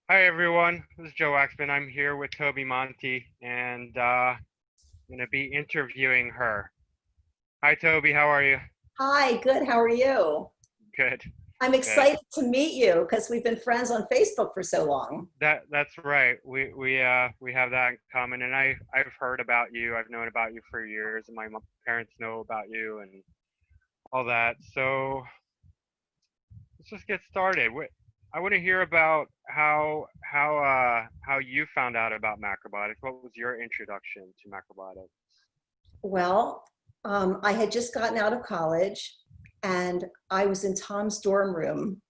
Hi everyone, this is Joe Waxman. I'm here with Toby Monte, and I'm going to be interviewing her. Hi Toby, how are you? Hi, good. How are you? Good, I'm good. excited to meet you because we've been friends on Facebook for so long. That's right. We have that in common, and I've heard about you. I've known about you for years, and my parents know about you and all that. So let's just get started. I want to hear about how you found out about macrobiotics. What was your introduction to macrobiotics? Well, I had just gotten out of college and I was in Tom's dorm room,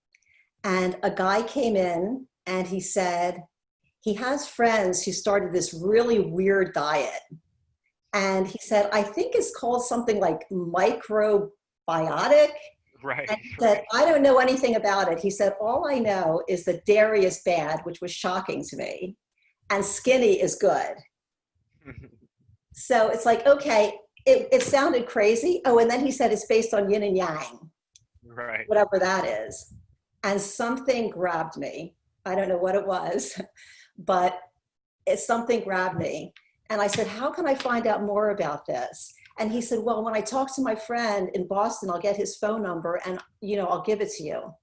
and a guy came in and he said he has friends who started this really weird diet. And he said, I think it's called something like microbiotic. Right, And he said, right. I don't know anything about it. He said, all I know is that dairy is bad, which was shocking to me, and skinny is good. So it's like, okay, it sounded crazy. Oh, and then he said it's based on yin and yang, Right. whatever that is. And something grabbed me. I don't know what it was, but something grabbed me. And I said, how can I find out more about this? And he said, well, when I talk to my friend in Boston, I'll get his phone number and I'll give it to you.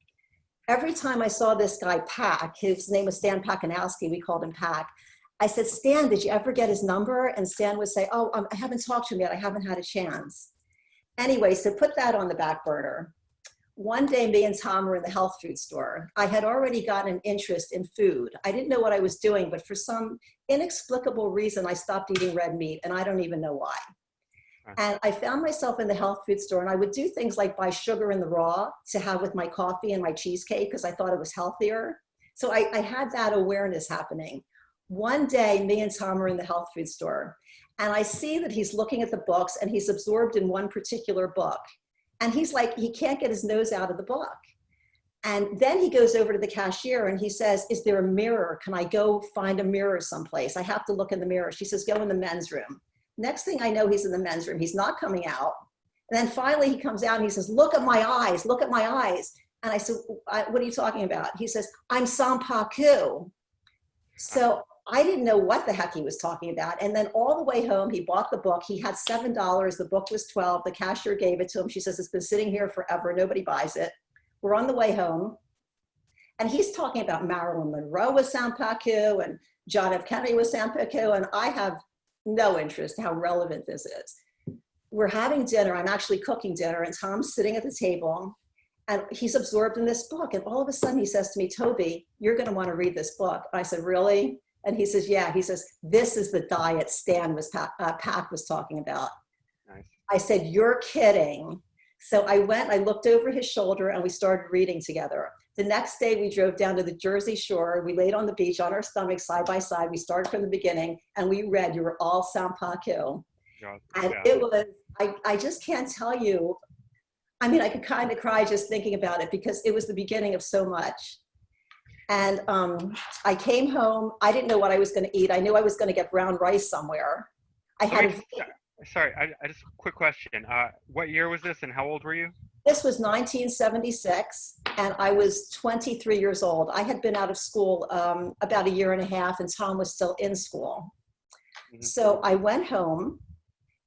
Every time I saw this guy Pack, his name was Stan Pakinowski, we called him Pack. I said, Stan, did you ever get his number? And Stan would say, oh, I haven't talked to him yet. I haven't had a chance. Anyway, so put that on the back burner. One day, me and Tom were in the health food store. I had already gotten an interest in food. I didn't know what I was doing, but for some inexplicable reason, I stopped eating red meat, and I don't even know why. Huh. And I found myself in the health food store, and I would do things like buy sugar in the raw to have with my coffee and my cheesecake because I thought it was healthier. So I had that awareness happening. One day, me and Tom are in the health food store, and I see that he's looking at the books and he's absorbed in one particular book. And he's like, he can't get his nose out of the book. And then he goes over to the cashier and he says, is there a mirror? Can I go find a mirror someplace? I have to look in the mirror. She says, go in the men's room. Next thing I know, he's in the men's room. He's not coming out. And then finally he comes out and he says, look at my eyes, look at my eyes. And I said, what are you talking about? He says, I'm Sampaku. Huh. So I didn't know what the heck he was talking about. And then all the way home, he bought the book. He had $7. The book was 12. The cashier gave it to him. She says, it's been sitting here forever. Nobody buys it. We're on the way home. And he's talking about Marilyn Monroe was Sampaku and John F. Kennedy was Sampaku. And I have no interest how relevant this is. We're having dinner. I'm actually cooking dinner. And Tom's sitting at the table. And he's absorbed in this book. And all of a sudden he says to me, Toby, you're going to want to read this book. And I said, really? And he says, yeah. He says, this is the diet Pack was talking about. Nice. I said, you're kidding. So I went, I looked over his shoulder and we started reading together. The next day we drove down to the Jersey Shore. We laid on the beach on our stomachs side by side. We started from the beginning and we read, you were all Sampaku. Yeah. And Yeah. it was, I just can't tell you. I mean, I could kind of cry just thinking about it because it was the beginning of so much. And I came home. I didn't know what I was going to eat. I knew I was going to get brown rice somewhere. I Let had me. a, Sorry. I just quick question. What year was this, and how old were you? this was 1976, and I was 23 years old. I had been out of school about a year and a half, and Tom was still in school. Hmm. So I went home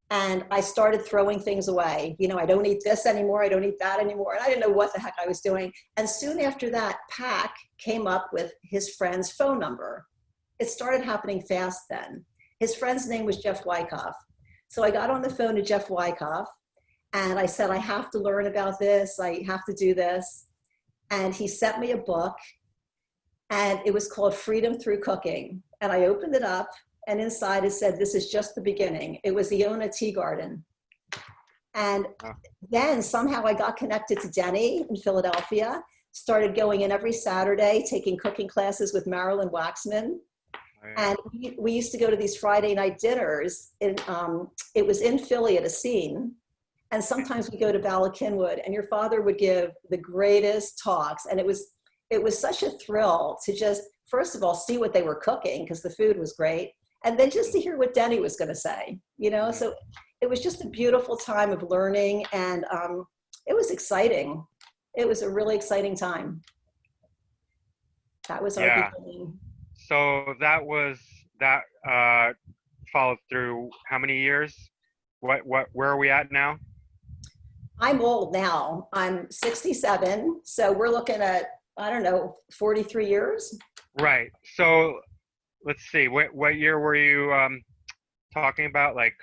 and I started throwing things away. I don't eat this anymore. I don't eat that anymore. And I didn't know what the heck I was doing. And soon after that, Pack came up with his friend's phone number. It started happening fast then. His friend's name was Jeff Wyckoff. So I got on the phone to Jeff Wyckoff and I said, I have to learn about this. I have to do this. And he sent me a book and it was called Freedom Through Cooking. And I opened it up and inside it said, this is just the beginning. It was Iona Tea Garden. And Oh, then somehow I got connected to Denny in Philadelphia, started going in every Saturday, taking cooking classes with Marilyn Waxman. oh, yeah. And we used to go to these Friday night dinners. It was in Philly at a scene. And sometimes we go to Bala Cynwyd and your father would give the greatest talks. And it was such a thrill to just, first of all, see what they were cooking because the food was great. And then just to hear what Denny was going to say, Mhm. so it was just a beautiful time of learning. And it was exciting. It was a really exciting time. That was our Yeah. beginning. So that followed through how many years? Where are we at now? I'm old now. I'm 67. So we're looking at, I don't know, 43 years. Right. So let's see. What year were you talking about? Like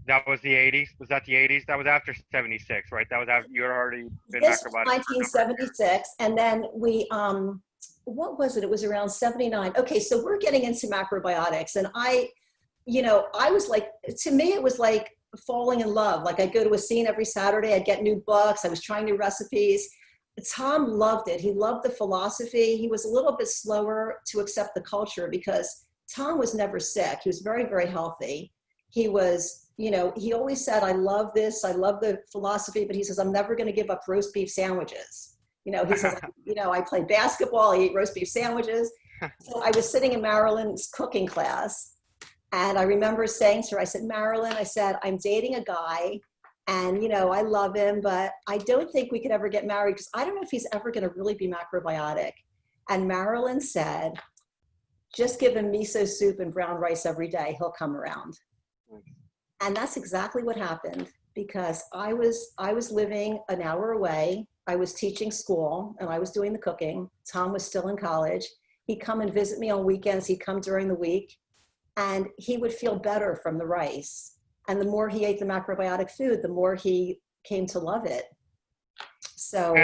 that was the 80s. Was that the 80s? That was after 76, right? That was after you had already been This was macrobiotic for a number of years. 1976. And then we, what was it? It was around 79. Okay, so we're getting into macrobiotics. And I was like, to me, it was like falling in love. Like I'd go to a scene every Saturday, I'd get new books, I was trying new recipes. Tom loved it. He loved the philosophy. He was a little bit slower to accept the culture because Tom was never sick. He was very, very healthy. He was, he always said, I love this. I love the philosophy, but he says, I'm never going to give up roast beef sandwiches. He says, I played basketball, I ate roast beef sandwiches. So I was sitting in Marilyn's cooking class. And I remember saying to her, I said, Marilyn, I said, I'm dating a guy and, I love him, but I don't think we could ever get married because I don't know if he's ever going to really be macrobiotic. And Marilyn said, just give him miso soup and brown rice every day. He'll come around. And that's exactly what happened because I was living an hour away. I was teaching school and I was doing the cooking. Tom was still in college. He'd come and visit me on weekends. He'd come during the week. And he would feel better from the rice. And the more he ate the macrobiotic food, the more he came to love it. So,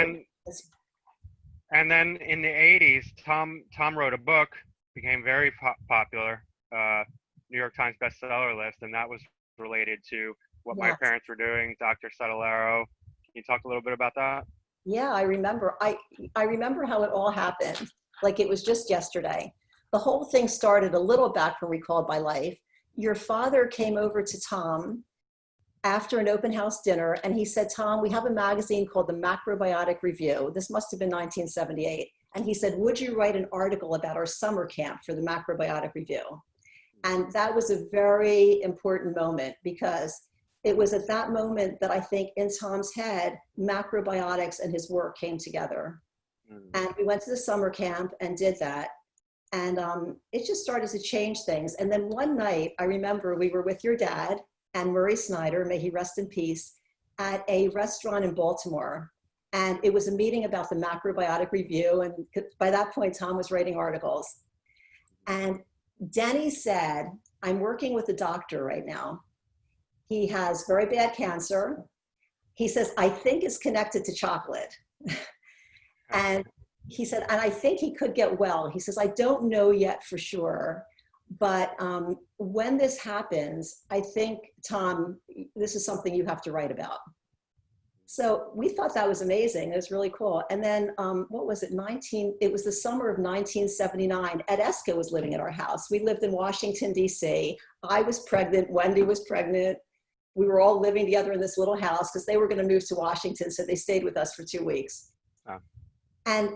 and then in the 80s, Tom wrote a book, became very popular, New York Times bestseller list, and that was related to what my yes. parents were doing, Dr. Satillaro. Can you talk a little bit about that? Yeah, I remember. I remember how it all happened. Like it was just yesterday. The whole thing started a little back from Recalled by Life. Your father came over to Tom after an open house dinner and he said, Tom, we have a magazine called the Macrobiotic Review. This must have been 1978. And he said, would you write an article about our summer camp for the Macrobiotic Review? And that was a very important moment because it was at that moment that I think in Tom's head, macrobiotics and his work came together. And we went to the summer camp and did that. And it just started to change things. And then one night, I remember we were with your dad and Murray Snyder, may he rest in peace, at a restaurant in Baltimore. And it was a meeting about the Macrobiotic Review. And by that point, Tom was writing articles. And Denny said, I'm working with a doctor right now. He has very bad cancer. He says, I think it's connected to chocolate. And he said, and I think he could get well. He says, I don't know yet for sure. But when this happens, I think, Tom, this is something you have to write about. So we thought that was amazing. It was really cool. And then what was it? It was the summer of 1979. Ed Eska was living at our house. We lived in Washington, D.C. I was pregnant. Wendy was pregnant. We were all living together in this little house because they were going to move to Washington. So they stayed with us for 2 weeks. Oh. And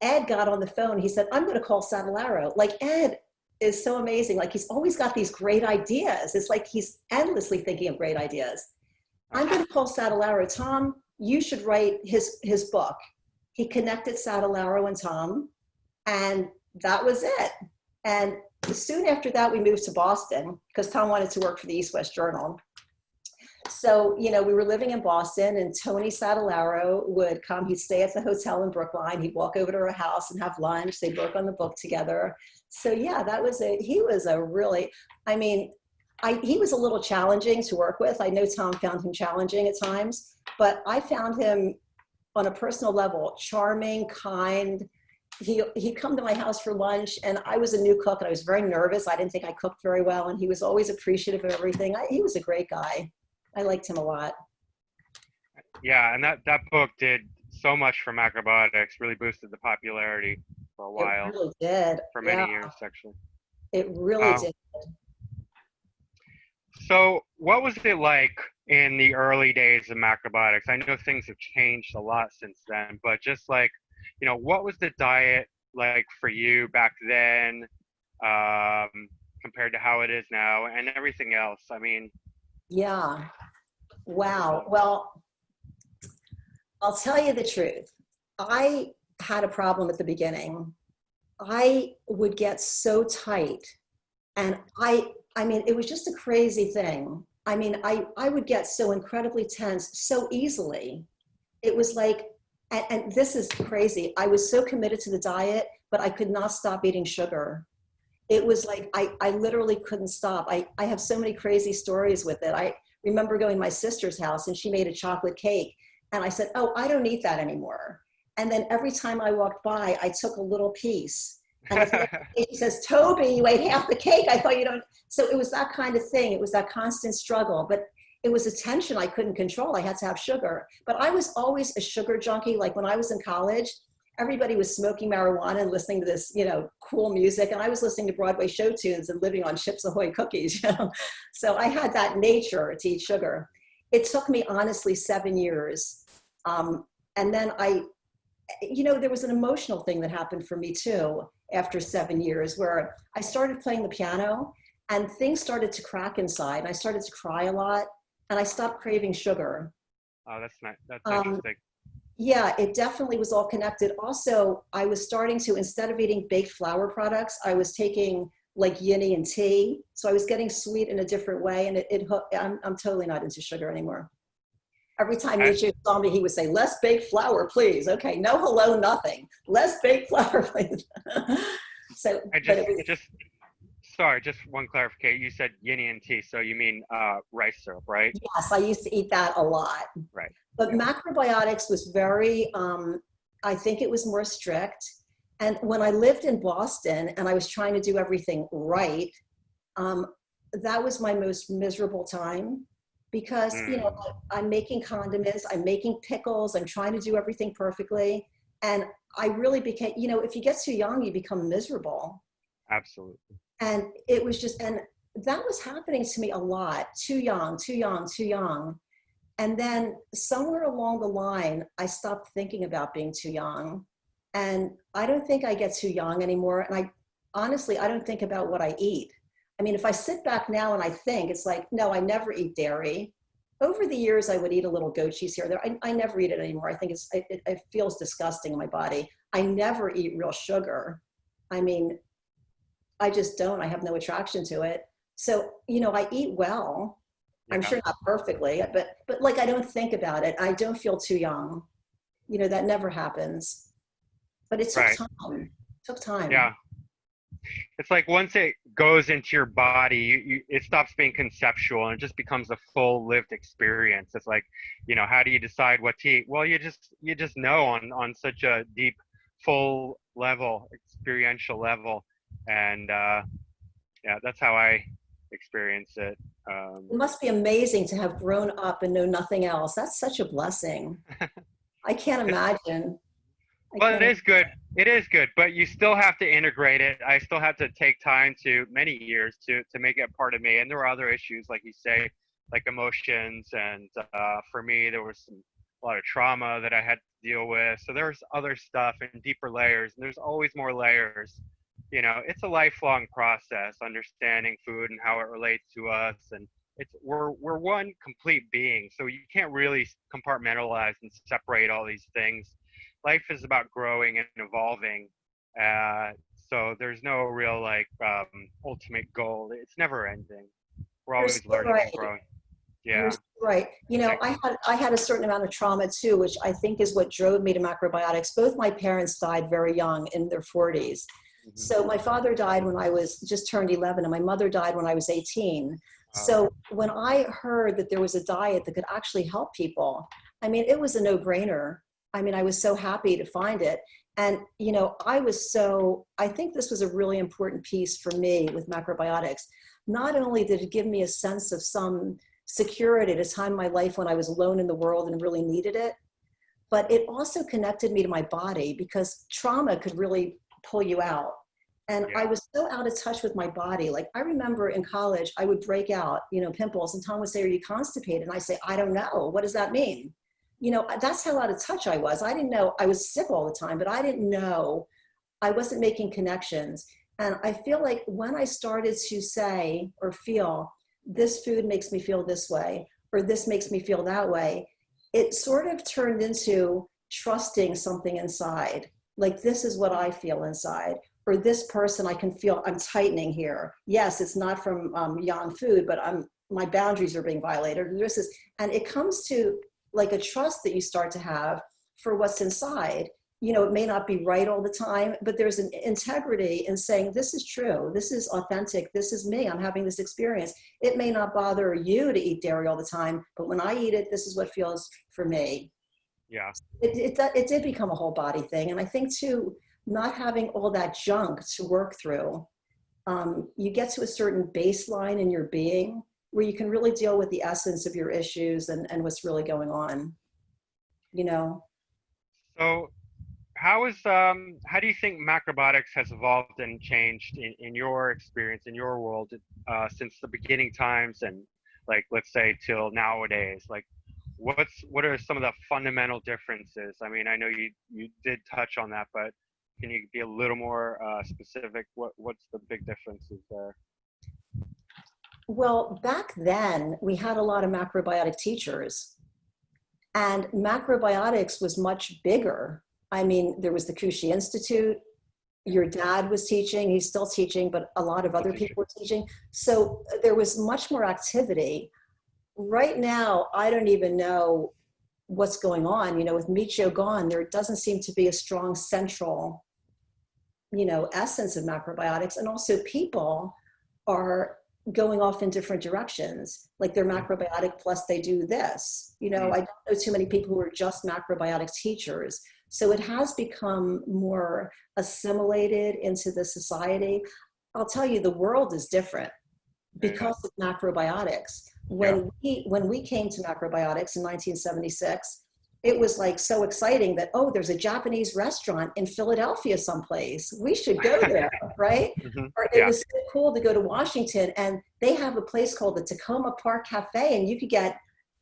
Ed got on the phone. He said, I'm going to call Satillaro. Like Ed is so amazing. Like he's always got these great ideas. It's like he's endlessly thinking of great ideas. I'm going to call Satillaro. Tom, you should write his book. He connected Satillaro and Tom, and that was it. And soon after that, we moved to Boston because Tom wanted to work for the East West Journal. So, we were living in Boston and Tony Satillaro would come. He'd stay at the hotel in Brookline. He'd walk over to our house and have lunch. They'd work on the book together. So yeah, he was a really, he was a little challenging to work with. I know Tom found him challenging at times, but I found him on a personal level, charming, kind. He'd come to my house for lunch and I was a new cook and I was very nervous. I didn't think I cooked very well. And he was always appreciative of everything. He was a great guy. I liked him a lot. Yeah, and that book did so much for macrobiotics, really boosted the popularity for a while. It really did. For many years, actually. It really did. So what was it like in the early days of macrobiotics? I know things have changed a lot since then, but just like, what was the diet like for you back then compared to how it is now and everything else? Yeah. Wow. Well, I'll tell you the truth. I had a problem at the beginning. I would get so tight, and I mean, it was just a crazy thing. I mean, I would get so incredibly tense so easily. It was like, and this is crazy. I was so committed to the diet, but I could not stop eating sugar. It was like, I literally couldn't stop. I have so many crazy stories with it. I remember going to my sister's house and she made a chocolate cake. And I said, oh, I don't eat that anymore. And then every time I walked by, I took a little piece. And at the end of the day, she says, Toby, you ate half the cake. I thought you don't. So it was that kind of thing. It was that constant struggle. But it was a tension I couldn't control. I had to have sugar. But I was always a sugar junkie. Like when I was in college, everybody was smoking marijuana and listening to this, you know, cool music. And I was listening to Broadway show tunes and living on Chips Ahoy cookies, you know. So I had that nature to eat sugar. It took me honestly 7 years. And then you know, there was an emotional thing that happened for me too after 7 years where I started playing the piano and things started to crack inside. And I started to cry a lot and I stopped craving sugar. Oh, that's nice. That's Um, interesting. yeah, it definitely was all connected. Also, I was starting to, instead of eating baked flour products, I was taking like yin and tea. So I was getting sweet in a different way. And I'm totally not into sugar anymore. Every time I, Nietzsche saw me, he would say, less baked flour, please. Okay, no hello, nothing. Less baked flour, please. So, I but just, it was, just, sorry, just one clarification. You said yin and tea, so you mean rice syrup, right? yes, I used to eat that a lot. Right. But Yeah. macrobiotics was very, I think it was more strict. And when I lived in Boston and I was trying to do everything right, um, that was my most miserable time because, you know, Mm, I'm making condiments, I'm making pickles, I'm trying to do everything perfectly. And I really became, you know, if you get too young, you become miserable. absolutely. And it was just, and that was happening to me a lot. Too young, too young, too young. And then somewhere along the line, I stopped thinking about being too young. And I don't think I get too young anymore. And honestly, I don't think about what I eat. I mean, if I sit back now and I think, it's like, no, I never eat dairy. Over the years, I would eat a little goat cheese here or there. I never eat it anymore. I think it feels disgusting in my body. I never eat real sugar. I mean, I just don't. I have no attraction to it. So, you know, I eat well. I'm Yeah. sure not perfectly, but like I don't think about it. I don't feel too young. You know, that never happens. But it took Right. time. It took time. Yeah. It's like once it goes into your body, it stops being conceptual and it just becomes a full lived experience. It's like, how do you decide what to eat? Well, you just know on such a deep, full level, experiential level, and yeah, that's how I experience it. It must be amazing to have grown up and know nothing else. That's such a blessing. I can't It's imagine. I Well, it can't. is good. It is good, but you still have to integrate it. I still have to take time to many years to make it part of me. And there were other issues, like you say, like emotions. And for me, there was a lot of trauma that I had to deal with. So there's other stuff and deeper layers. And there's always more layers. It's a lifelong process, understanding food and how it relates to us. And we're one complete being. So you can't really compartmentalize and separate all these things. Life is about growing and evolving. Uh, so there's no real ultimate goal. It's never ending. We're You're always so learning right. and growing. You're Yeah. so right. You know, I had a certain amount of trauma too, which I think is what drove me to macrobiotics. Both my parents died very young in their 40s. Hmm. So my father died when I was just turned 11 and my mother died when I was 18. So when I heard that there was a diet that could actually help people, I mean, it was a no-brainer. I mean, I was so happy to find it. And, you know, I think this was a really important piece for me with macrobiotics. Not only did it give me a sense of some security at a time in my life when I was alone in the world and really needed it, but it also connected me to my body because trauma could really pull you out. And I Yeah. was so out of touch with my body. Like I remember in college, I would break out, you know, pimples and Tom would say, are you constipated? And I say, I don't know. What does that mean? You know, that's how out of touch I was. I didn't know I was sick all the time, but I didn't know I wasn't making connections. And I feel like when I started to say or feel this food makes me feel this way, or this makes me feel that way, it sort of turned into trusting something inside. Like this is what I feel inside, or this person, I can feel I'm tightening here. Yes, it's not from yang food, but my boundaries are being violated. And it comes to like a trust that you start to have for what's inside. You know, it may not be right all the time, but there's an integrity in saying, this is true, this is authentic, this is me, I'm having this experience. It may not bother you to eat dairy all the time, but when I eat it, this is what feels for me. Yeah. It did become a whole body thing. And I think too, not having all that junk to work through, you get to a certain baseline in your being where you can really deal with the essence of your issues and what's really going on, you know? So how do you think macrobiotics has evolved and changed in your experience, in your world, since the beginning times and like, let's say till nowadays? Like, what are some of the fundamental differences? I mean, I know you did touch on that, but can you be a little more specific? What's the big differences there? Well, back then we had a lot of macrobiotic teachers, and macrobiotics was much bigger. I mean, there was the Kushi Institute. Your dad was teaching, he's still teaching, but a lot of other people were teaching. So there was much more activity. Right now, I don't even know what's going on. You know, with Michio gone, there doesn't seem to be a strong central, you know, essence of macrobiotics. And also people are going off in different directions. Like they're macrobiotic plus they do this. You know, I don't know too many people who are just macrobiotic teachers. So it has become more assimilated into the society. I'll tell you, the world is different because of macrobiotics. When we came to macrobiotics in 1976, it was like so exciting that, oh, there's a Japanese restaurant in Philadelphia someplace. We should go there, right? Or it was so cool to go to Washington, and they have a place called the Tacoma Park Cafe, and you could get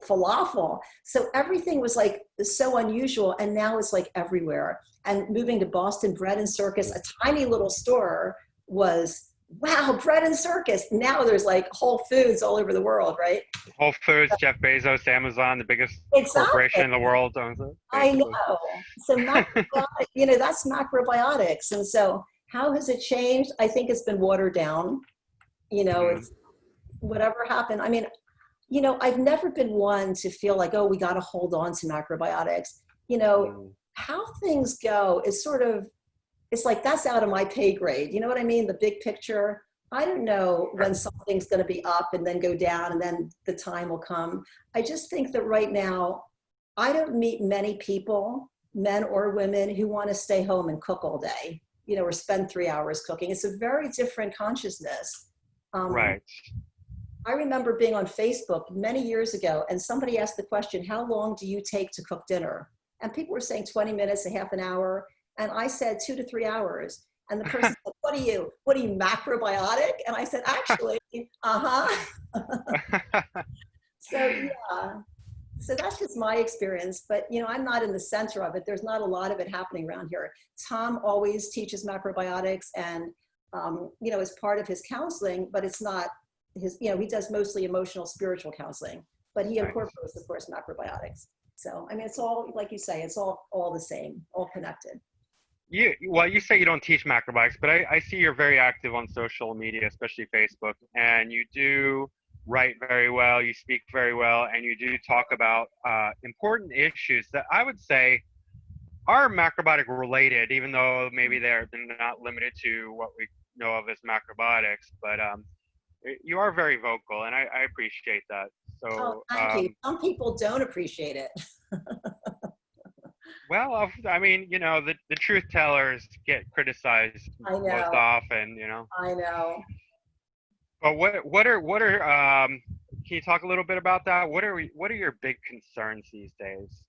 falafel. So everything was like so unusual, and now it's like everywhere. And moving to Boston, Bread and Circus, a tiny little store was, wow, Bread and Circus. Now there's like Whole Foods all over the world, right? Whole Foods, Jeff Bezos, Amazon, the biggest corporation in the world owns it. I know. So macrobiotic, you know, that's macrobiotics. And so how has it changed? I think it's been watered down. You know, it's whatever happened. I mean, you know, I've never been one to feel like, oh, we got to hold on to macrobiotics. You know, how things go is sort of, it's like, that's out of my pay grade. You know what I mean? The big picture. I don't know when something's going to be up and then go down and then the time will come. I just think that right now, I don't meet many people, men or women, who want to stay home and cook all day, you know, or spend 3 hours cooking. It's a very different consciousness. Right. I remember being on Facebook many years ago, and somebody asked the question, how long do you take to cook dinner? And people were saying 20 minutes, a half an hour. And I said 2 to 3 hours. And the person said, what are you macrobiotic? And I said, actually, So yeah, so that's just my experience. But, you know, I'm not in the center of it. There's not a lot of it happening around here. Tom always teaches macrobiotics and, you know, as part of his counseling, but it's not his, you know, he does mostly emotional, spiritual counseling, but he incorporates, of course, macrobiotics. So, I mean, it's all, like you say, it's all the same, all connected. Well, you say you don't teach macrobiotics, but I see you're very active on social media, especially Facebook, and you do write very well, you speak very well, and you do talk about important issues that I would say are macrobiotic related, even though maybe they're not limited to what we know of as macrobiotics, but you are very vocal, and I appreciate that. So, thank you. Some people don't appreciate it. Well, I mean, you know, the truth tellers get criticized most often, you know. I know. But what are can you talk a little bit about that? What are your big concerns these days?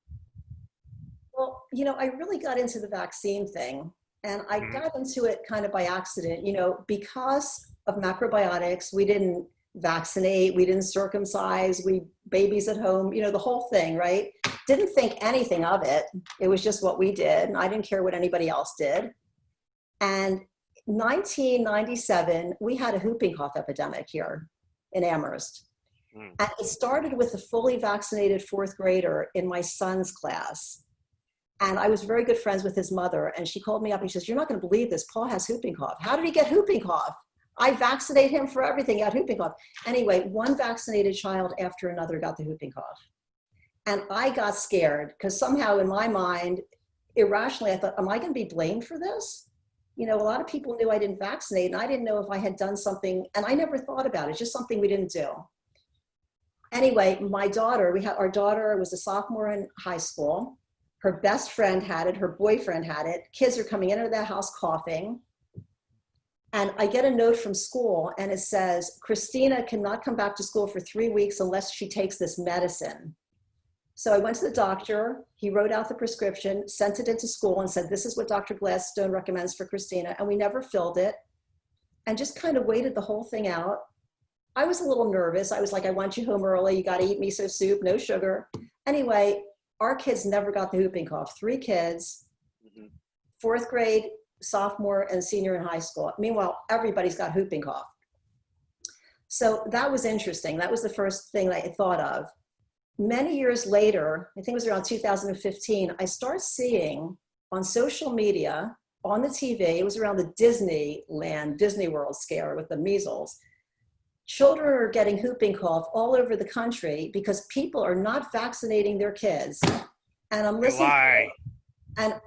Well, you know, I really got into the vaccine thing, and I got into it kind of by accident, you know, because of macrobiotics. We didn't vaccinate, we didn't circumcise, we babies at home, you know, the whole thing, right? Didn't think anything of it. It was just what we did. And I didn't care what anybody else did. And 1997, we had a whooping cough epidemic here in Amherst. And it started with a fully vaccinated 4th grader in my son's class. And I was very good friends with his mother. And she called me up and she says, "You're not going to believe this. Paul has whooping cough." How did he get whooping cough? I vaccinate him for everything. He had whooping cough. Anyway, one vaccinated child after another got the whooping cough. And I got scared because somehow in my mind, irrationally, I thought, am I going to be blamed for this? You know, a lot of people knew I didn't vaccinate and I didn't know if I had done something, and I never thought about it. It's just something we didn't do. Anyway, my daughter, our daughter was a sophomore in high school. Her best friend had it, her boyfriend had it. Kids are coming into the house coughing. And I get a note from school and it says, "Christina cannot come back to school for 3 weeks unless she takes this medicine." So I went to the doctor, he wrote out the prescription, sent it into school and said, "This is what Dr. Gladstone recommends for Christina." And we never filled it and just kind of waited the whole thing out. I was a little nervous. I was like, "I want you home early. You got to eat miso soup, no sugar." Anyway, our kids never got the whooping cough. 3 kids, 4th grade, sophomore, and senior in high school. Meanwhile, everybody's got whooping cough. So that was interesting. That was the first thing that I thought of. Many years later, I think it was around 2015, I started seeing on social media, on the TV, it was around the Disney World scare with the measles. Children are getting whooping cough all over the country because people are not vaccinating their kids. And I'm listening to it, and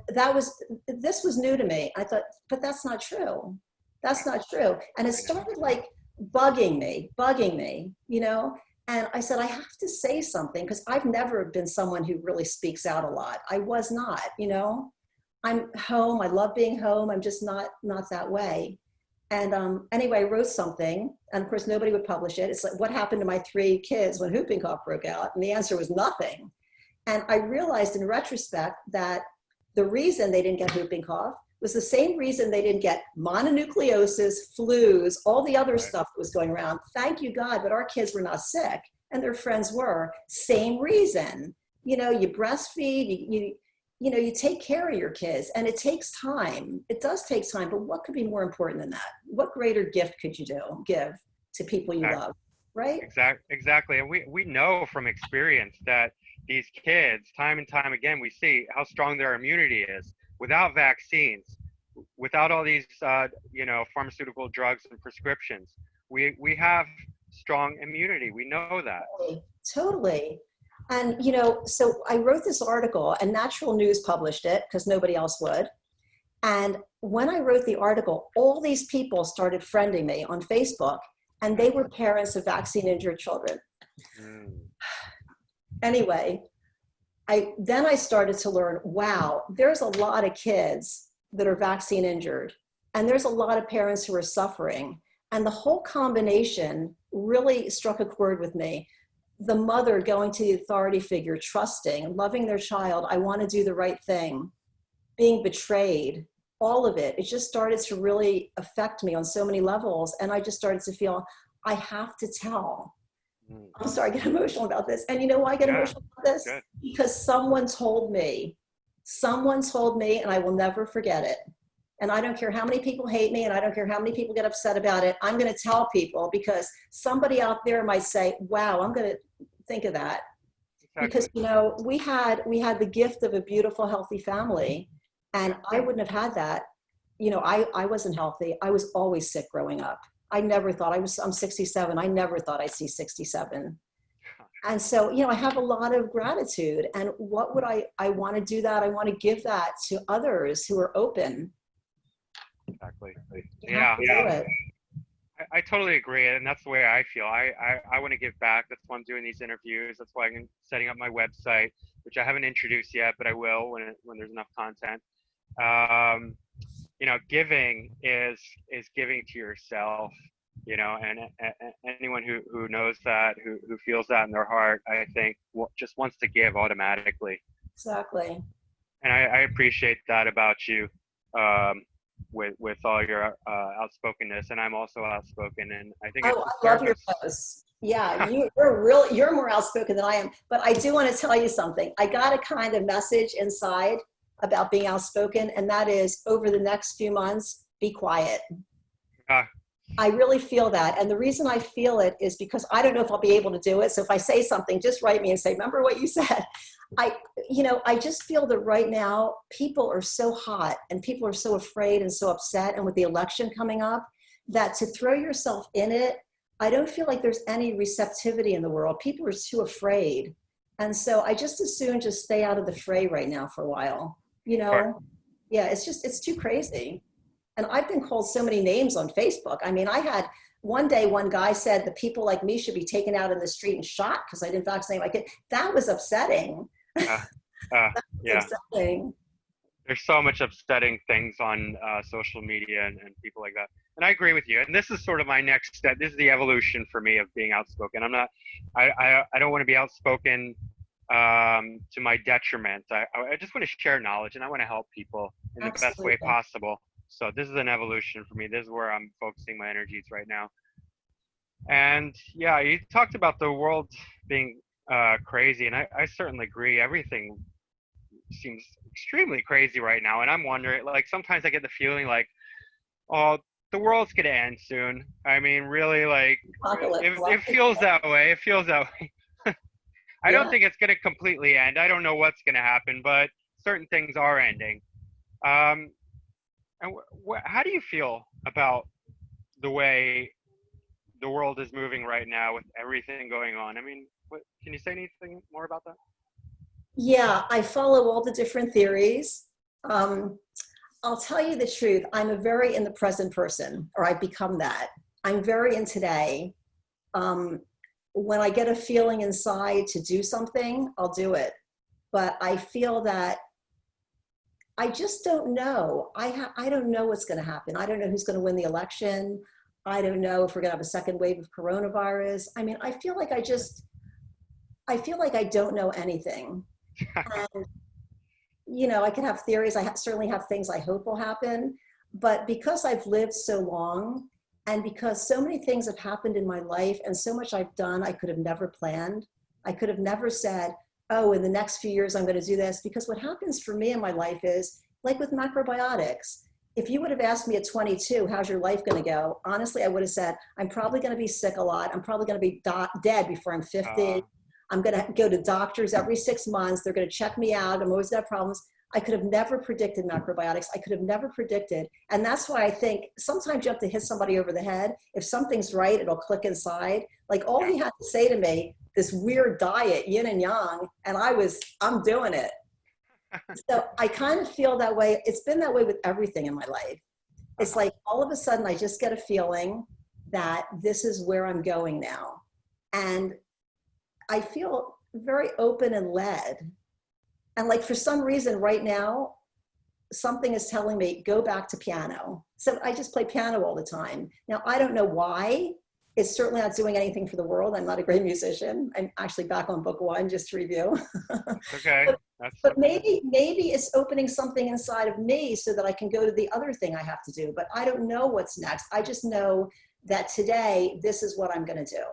this was new to me. I thought, but that's not true. That's not true. And it started like bugging me, you know? And I said, I have to say something because I've never been someone who really speaks out a lot. I was not, you know? I'm home. I love being home. I'm just not that way. And anyway, I wrote something, and of course, nobody would publish it. It's like, what happened to my 3 kids when whooping cough broke out? And the answer was nothing. And I realized in retrospect that the reason they didn't get whooping cough was the same reason they didn't get mononucleosis, flus, all the other stuff that was going around. Thank you, God, but our kids were not sick, and their friends were. Same reason. You know, you breastfeed, you know, you take care of your kids, and it takes time. It does take time, but what could be more important than that? What greater gift could you give to people you love, right? Exactly. And we know from experience that these kids, time and time again, we see how strong their immunity is without vaccines, without all these, you know, pharmaceutical drugs and prescriptions. We have strong immunity. We know that. Totally. And, you know, so I wrote this article and Natural News published it because nobody else would. And when I wrote the article, all these people started friending me on Facebook, and they were parents of vaccine injured children. Anyway, then I started to learn, wow, there's a lot of kids that are vaccine injured, and there's a lot of parents who are suffering. And the whole combination really struck a chord with me. The mother going to the authority figure, trusting, loving their child, I want to do the right thing, being betrayed, all of it. It just started to really affect me on so many levels. And I just started to feel, I have to tell. I'm sorry, I get emotional about this. And you know why I get emotional about this? Good. Because someone told me, and I will never forget it. And I don't care how many people hate me, and I don't care how many people get upset about it. I'm going to tell people because somebody out there might say, wow, I'm going to think of that. Exactly. Because, you know, we had the gift of a beautiful, healthy family, and I wouldn't have had that. You know, I wasn't healthy. I was always sick growing up. I never thought I'm 67. I never thought I'd see 67. And so, you know, I have a lot of gratitude. And what would I want to do that? I want to give that to others who are open. Exactly. Yeah. I totally agree. And that's the way I feel. I want to give back. That's why I'm doing these interviews. That's why I'm setting up my website, which I haven't introduced yet, but I will when there's enough content. You know, giving is giving to yourself, you know, and anyone who knows that, who feels that in their heart, I think just wants to give automatically. Exactly. And I appreciate that about you, with all your outspokenness, and I'm also outspoken, and I think I love your posts. Yeah, you're more outspoken than I am. But I do want to tell you something. I got a kind of message inside about being outspoken, and that is, over the next few months, be quiet. I really feel that. And the reason I feel it is because I don't know if I'll be able to do it. So if I say something, just write me and say, remember what you said. I just feel that right now people are so hot and people are so afraid and so upset. And with the election coming up, that to throw yourself in it, I don't feel like there's any receptivity in the world. People are too afraid. And so I just as soon just stay out of the fray right now for a while, Sure. Yeah, it's too crazy. And I've been called so many names on Facebook. I mean, I had one day, one guy said that people like me should be taken out in the street and shot because I didn't vaccinate my kid. That was upsetting. Uh, uh, That yeah. was upsetting. There's so much upsetting things on social media and people like that. And I agree with you. And this is sort of my next step. This is the evolution for me of being outspoken. I don't want to be outspoken to my detriment. I just want to share knowledge and I want to help people in the best way Absolutely. possible. So this is an evolution for me. This is where I'm focusing my energies right now. And yeah, you talked about the world being crazy, and I certainly agree. Everything seems extremely crazy right now, and I'm wondering, like, sometimes I get the feeling like, oh, the world's gonna end soon. I mean, really, like, Apocalypse. it feels that way. It feels that way. I don't Yeah. think it's gonna completely end. I don't know what's gonna happen, but certain things are ending. Um, and how do you feel about the way the world is moving right now with everything going on? I mean, can you say anything more about that? Yeah, I follow all the different theories. Um, I'll tell you the truth. I'm a very in the present person, or I've become that. I'm very in today. Um, when I get a feeling inside to do something, I'll do it. But I feel that I just don't know. I don't know what's going to happen. I don't know who's going to win the election. I don't know if we're going to have a second wave of coronavirus. I mean, I feel like I don't know anything. And, I can have theories. Certainly have things I hope will happen. But because I've lived so long and because so many things have happened in my life and so much I've done, I could have never planned. I could have never said, oh, in the next few years, I'm going to do this. Because what happens for me in my life is like with macrobiotics. If you would have asked me at 22, how's your life going to go? Honestly, I would have said, I'm probably going to be sick a lot. I'm probably going to be dead before I'm Uh, 50. I'm going to go to doctors every 6 months. They're going to check me out. I'm always going to have problems. I could have never predicted macrobiotics. I could have never predicted. And that's why I think sometimes you have to hit somebody over the head. If something's right, it'll click inside. Like all yeah. he had to say to me, this weird diet, yin and yang, and I'm doing it. So I kind of feel that way. It's been that way with everything in my life. It's Uh-huh. like all of a sudden I just get a feeling that this is where I'm going now. And I feel very open and led. And like for some reason right now, something is telling me go back to piano. So I just play piano all the time. Now I don't know why. It's certainly not doing anything for the world. I'm not a great musician. I'm actually back on book one just to review. That's okay. but, That's but okay. maybe it's opening something inside of me so that I can go to the other thing I have to do. But I don't know what's next. I just know that today this is what I'm going to do.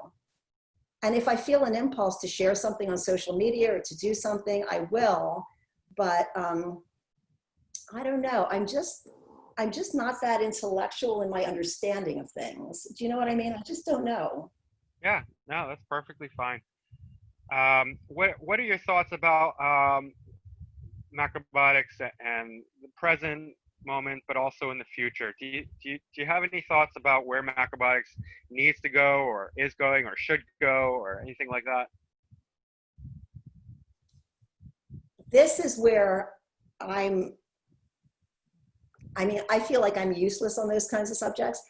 And if I feel an impulse to share something on social media or to do something, I will. But I don't know. I'm just not that intellectual in my understanding of things. Do you know what I mean? I just don't know. Yeah. No, that's perfectly fine. What are your thoughts about macrobiotics and the present moment, but also in the future? Do you have any thoughts about where macrobiotics needs to go, or is going, or should go, or anything like that? This is where I'm, I mean, I feel like I'm useless on those kinds of subjects.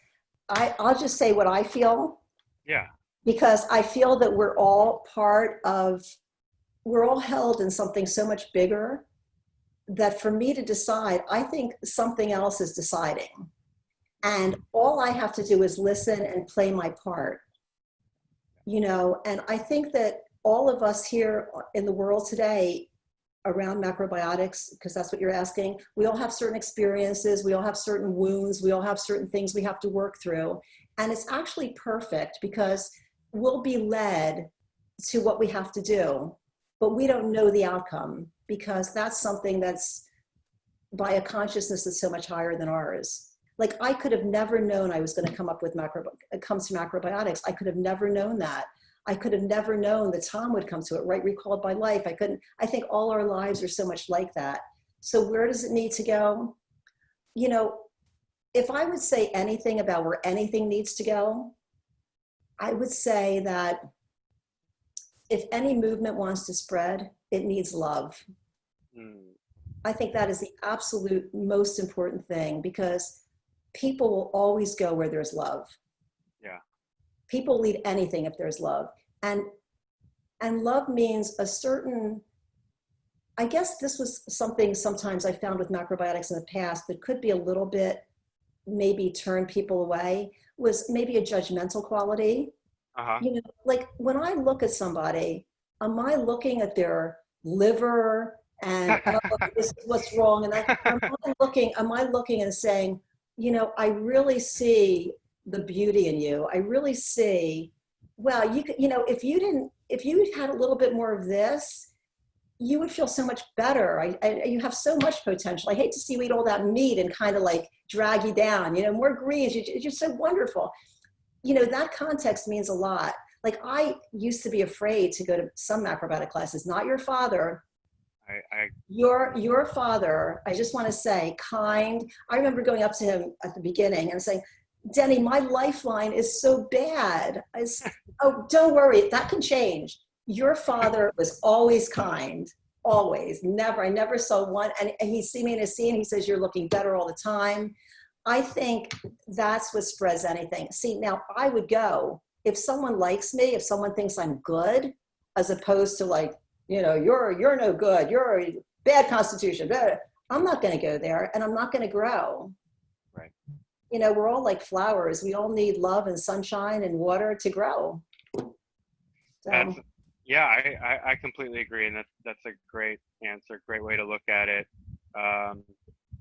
I'll just say what I feel Yeah. because I feel that we're all held in something so much bigger that for me to decide, I think something else is deciding. And all I have to do is listen and play my part, and I think that all of us here in the world today around macrobiotics, because that's what you're asking, we all have certain experiences, we all have certain wounds, we all have certain things we have to work through. And it's actually perfect because we'll be led to what we have to do, but we don't know the outcome because that's something that's by a consciousness that's so much higher than ours. Like I could have never known I was going to come up with it comes to macrobiotics. I could have never known that. I could have never known that Tom would come to it, right? Recalled by life. I think all our lives are so much like that. So where does it need to go? You know, if I would say anything about where anything needs to go, I would say that if any movement wants to spread, it needs love. I think that is the absolute most important thing, because people will always go where there's love. Yeah. People lead anything if there's love. And love means a certain, I guess this was something sometimes I found with macrobiotics in the past that could be a little bit maybe turn people away, was maybe a judgmental quality. You know, like when I look at somebody, am I looking at their liver and oh, this is what's wrong? And am I looking and saying, you know, I really see the beauty in you. I really see, well, you know, if you had a little bit more of this, you would feel so much better. You have so much potential. I hate to see you eat all that meat and kind of like drag you down, you know, more greens, you're just so wonderful. You know, that context means a lot. Like I used to be afraid to go to some macrobiotic classes, not your father. Your father, I just want to say, kind. I remember going up to him at the beginning and saying, Denny, my lifeline is so bad. Oh, don't worry, that can change. Your father was always kind, always, never. I never saw one, and he see me in a scene, he says, you're looking better all the time. I think that's what spreads anything. See, now I would go, if someone likes me, if someone thinks I'm good, as opposed to like, you know, you're no good, you're a bad constitution, I'm not going to go there, and I'm not going to grow. Right. You know, we're all like flowers. We all need love and sunshine and water to grow. So. Yeah, I completely agree, and that's a great answer, great way to look at it.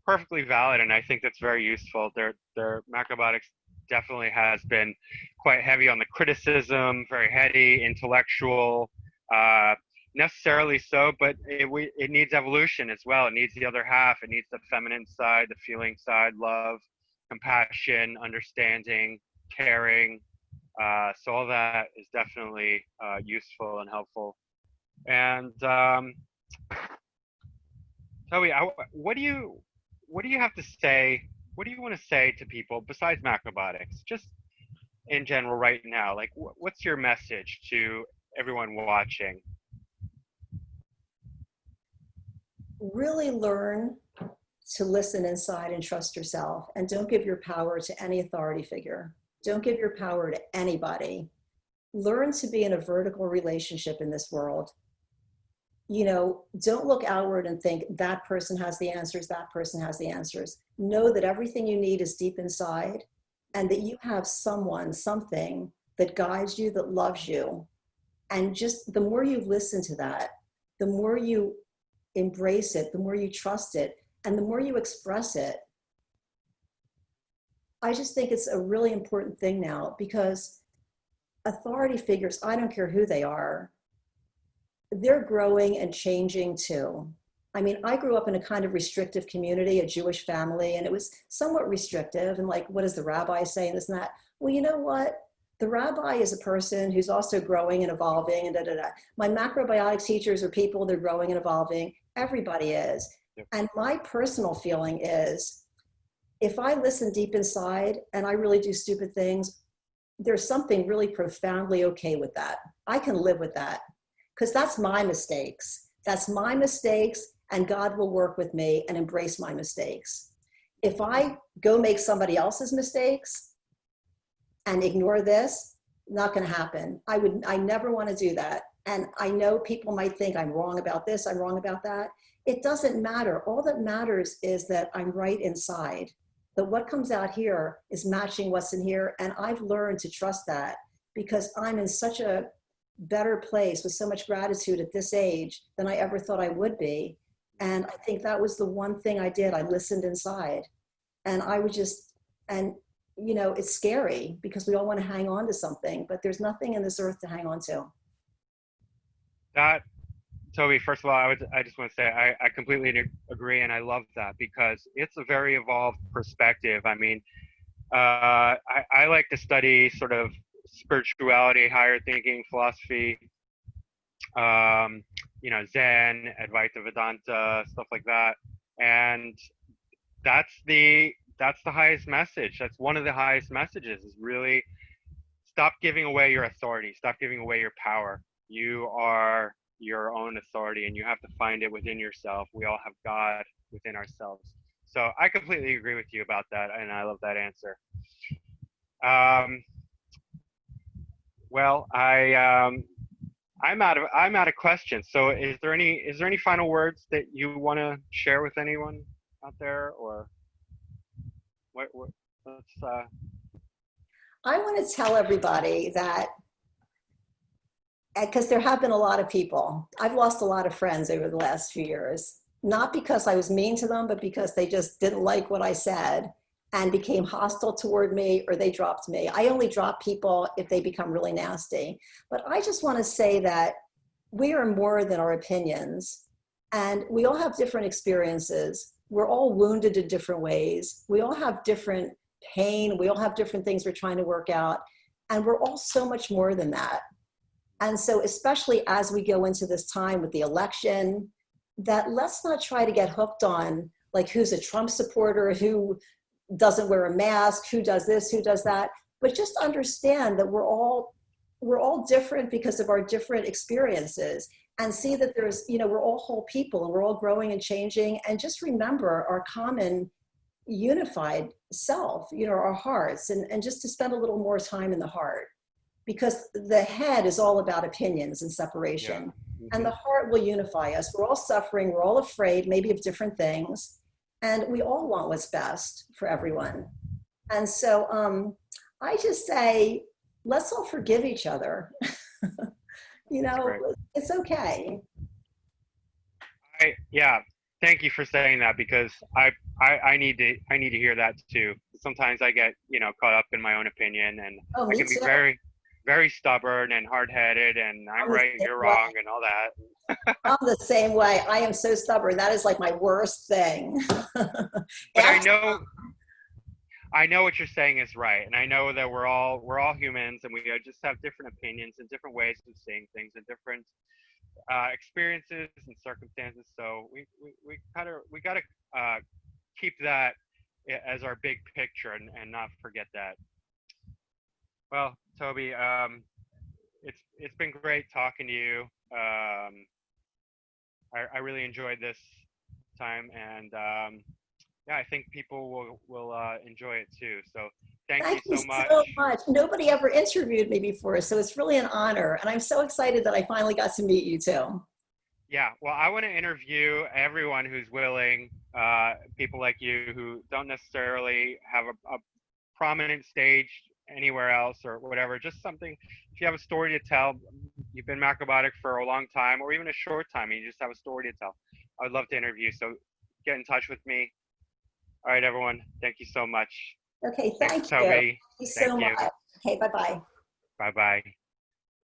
Perfectly valid, and I think that's very useful. Their macrobiotics definitely has been quite heavy on the criticism, very heady, intellectual, necessarily so, but it needs evolution as well. It needs the other half. It needs the feminine side, the feeling side, love, compassion, understanding, caring. So all that is definitely useful and helpful. And Toby, what do you have to say? What do you want to say to people besides macrobiotics, just in general right now? Like, what's your message to everyone watching? Really learn to listen inside and trust yourself, and don't give your power to any authority figure. Don't give your power to anybody. Learn to be in a vertical relationship in this world. You know, don't look outward and think that person has the answers, that person has the answers. Know that everything you need is deep inside, and that you have someone, something that guides you, that loves you. And just the more you listen to that, the more you embrace it, the more you trust it, and the more you express it. I just think it's a really important thing now, because authority figures, I don't care who they are, they're growing and changing too. I mean, I grew up in a kind of restrictive community, a Jewish family, and it was somewhat restrictive. And like, what does the rabbi say and this and that? Well, you know what? The rabbi is a person who's also growing and evolving and da, da, da. My macrobiotics teachers are people, they're growing and evolving. Everybody is. Yep. And my personal feeling is, if I listen deep inside and I really do stupid things, there's something really profoundly okay with that. I can live with that, because that's my mistakes. That's my mistakes, and God will work with me and embrace my mistakes. If I go make somebody else's mistakes and ignore this, not going to happen. I never want to do that. And I know people might think I'm wrong about this, I'm wrong about that. It doesn't matter. All that matters is that I'm right inside, that what comes out here is matching what's in here. And I've learned to trust that, because I'm in such a better place with so much gratitude at this age than I ever thought I would be. And I think that was the one thing I did. I listened inside, and I would just, and you know, it's scary because we all want to hang on to something, but there's nothing in this earth to hang on to. Toby, first of all, I just want to say I completely agree, and I love that because it's a very evolved perspective. I mean, I like to study sort of spirituality, higher thinking, philosophy, um, Zen, Advaita Vedanta, stuff like that, and that's the highest message. That's one of the highest messages. Is really stop giving away your authority. Stop giving away your power. You are your own authority, and you have to find it within yourself. We all have God within ourselves. So I completely agree with you about that, and I love that answer. Um, well, I'm out of questions. So is there any final words that you want to share with anyone out there, or what let's I want to tell everybody that, because there have been a lot of people, I've lost a lot of friends over the last few years, not because I was mean to them, but because they just didn't like what I said and became hostile toward me, or they dropped me. I only drop people if they become really nasty. But I just want to say that we are more than our opinions, and we all have different experiences. We're all wounded in different ways. We all have different pain. We all have different things we're trying to work out. And we're all so much more than that. And so, especially as we go into this time with the election, that let's not try to get hooked on like who's a Trump supporter, who doesn't wear a mask, who does this, who does that, but just understand that we're all different because of our different experiences, and see that there's, we're all whole people and we're all growing and changing, and just remember our common unified self, our hearts, and just to spend a little more time in the heart, because the head is all about opinions and separation. yeah. And the heart will unify us. We're all suffering, we're all afraid, maybe of different things, and we all want what's best for everyone. And so I just say, let's all forgive each other. Great. It's okay. Yeah, thank you for saying that, because I need to hear that too. Sometimes I get caught up in my own opinion, and Oh, I me can be too. very very stubborn and hard-headed, and I'm I'm the right, same you're way. wrong, and all that. I'm the same way. I am so stubborn. That is like my worst thing. But I After, know I know what you're saying is right, and I know that we're all humans, and we just have different opinions and different ways of seeing things and different experiences and circumstances. So we gotta keep that as our big picture, and not forget that. Well, Toby, it's been great talking to you. I really enjoyed this time, and yeah, I think people will enjoy it too. So thank you thank you so much. so much. Nobody ever interviewed me before, so it's really an honor. And I'm so excited that I finally got to meet you too. Yeah, well, I want to interview everyone who's willing, people like you who don't necessarily have a prominent stage anywhere else or whatever. Just something, if you have a story to tell, you've been macrobiotic for a long time or even a short time, and you just have a story to tell, I would love to interview. So get in touch with me. All right, everyone. Thank you so much. Okay, Thanks, thank you. Thank Toby. you Thank so you. much. Okay, bye-bye. Bye bye.